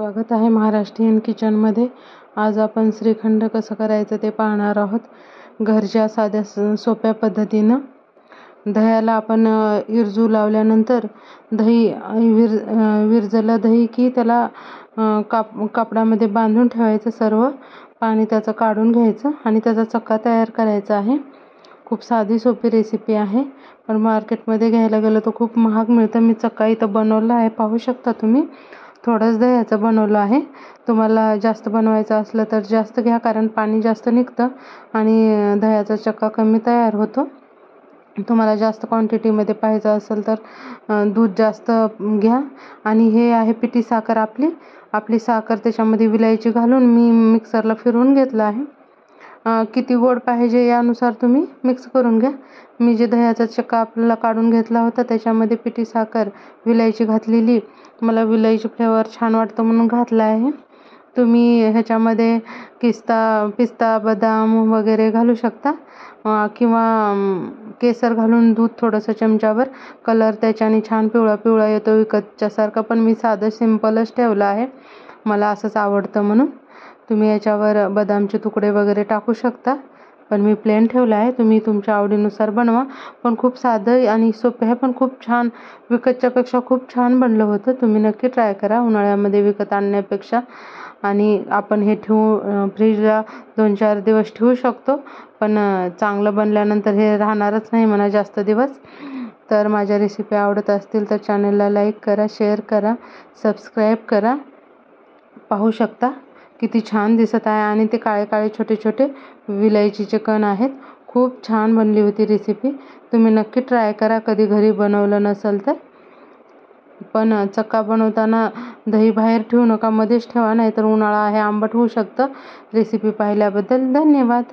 स्वागत आहे महाराष्ट्रीयन किचनमध्ये। आज आपण श्रीखंड कसं करायचं ते पाहणार आहोत, घरच्या साध्या सोप्या पद्धतीनं। दह्याला आपण इरजू लावल्यानंतर दही विरजलं दही की त्याला कापडामध्ये बांधून ठेवायचं, सर्व पाणी त्याचं काढून घ्यायचं आणि त्याचा चक्का तयार करायचा आहे। खूप साधी सोपी रेसिपी आहे, पण मार्केटमध्ये घ्यायला गेलं तर खूप महाग मिळतं। मी चक्का इथं बनवला आहे, पाहू शकता तुम्ही। थोडंच दह्याचं बनवलं आहे। तुम्हाला जास्त बनवायचं असलं तर जास्त घ्या, कारण पाणी जास्त निघतं आणि दह्याचा चक्का कमी तयार होतो। तुम्हाला जास्त क्वांटिटीमध्ये पाहिजे असेल तर दूध जास्त घ्या। आणि हे आहे पिठी साखर, आपली साखर त्याच्यामध्ये विलायची घालून मी मिक्सरला फिरवून घेतलं आहे। किती गोड पाहिजे यानुसार तुम्ही मिक्स करून घ्या। मी जे दह्याचा चक्का आपल्याला काढून घेतला होता त्याच्यामध्ये पिठी साखर विलायची घातलेली, मला विलायची फ्लेवर छान वाटतं म्हणून घातला आहे। तुम्ही ह्याच्यामध्ये पिस्ता बदाम वगैरे घालू शकता, किंवा केसर घालून दूध थोडंसं चमच्यावर, कलर त्याच्याने छान पिवळा पिवळा येतो विकतच्यासारखा। पण मी साधं सिंपलच ठेवलं आहे, मला असंच आवडतं म्हणून। तुम्ही याच्यावर बदामचे तुकडे वगैरे टाकू शकता, पण मी प्लेन ठेवलं आहे। तुम्ही तुमच्या आवडीनुसार बनवा, पण खूप साधं आणि सोपं आहे, पण खूप छान, विकतच्यापेक्षा खूप छान बनलं होतं। तुम्ही नक्की ट्राय करा उन्हाळ्यामध्ये विकत आणण्यापेक्षा। आणि आपण हे फ्रीजला 2-4 दिवस ठेवू शकतो, पण चांगलं बनल्यानंतर हे राहणारच नाही म्हणा जास्त दिवस। तर माझ्या रेसिपी आवडत असतील तर चॅनलला लाईक करा, शेअर करा, सबस्क्राईब करा। पाहू शकता किती छान दिसत आहे, आणि ते काळे काळे छोटे छोटे विलायचीचे कण आहेत। खूप छान बनली होती रेसिपी, तुम्ही नक्की ट्राय करा कधी घरी बनवलं नसेल तर। पण चक्का बनवताना दही बाहेर ठेवू नका, मध्येच ठेवा, नाहीतर उन्हाळा आहे आंबट होऊ शकतं। रेसिपी पाहिल्याबद्दल धन्यवाद।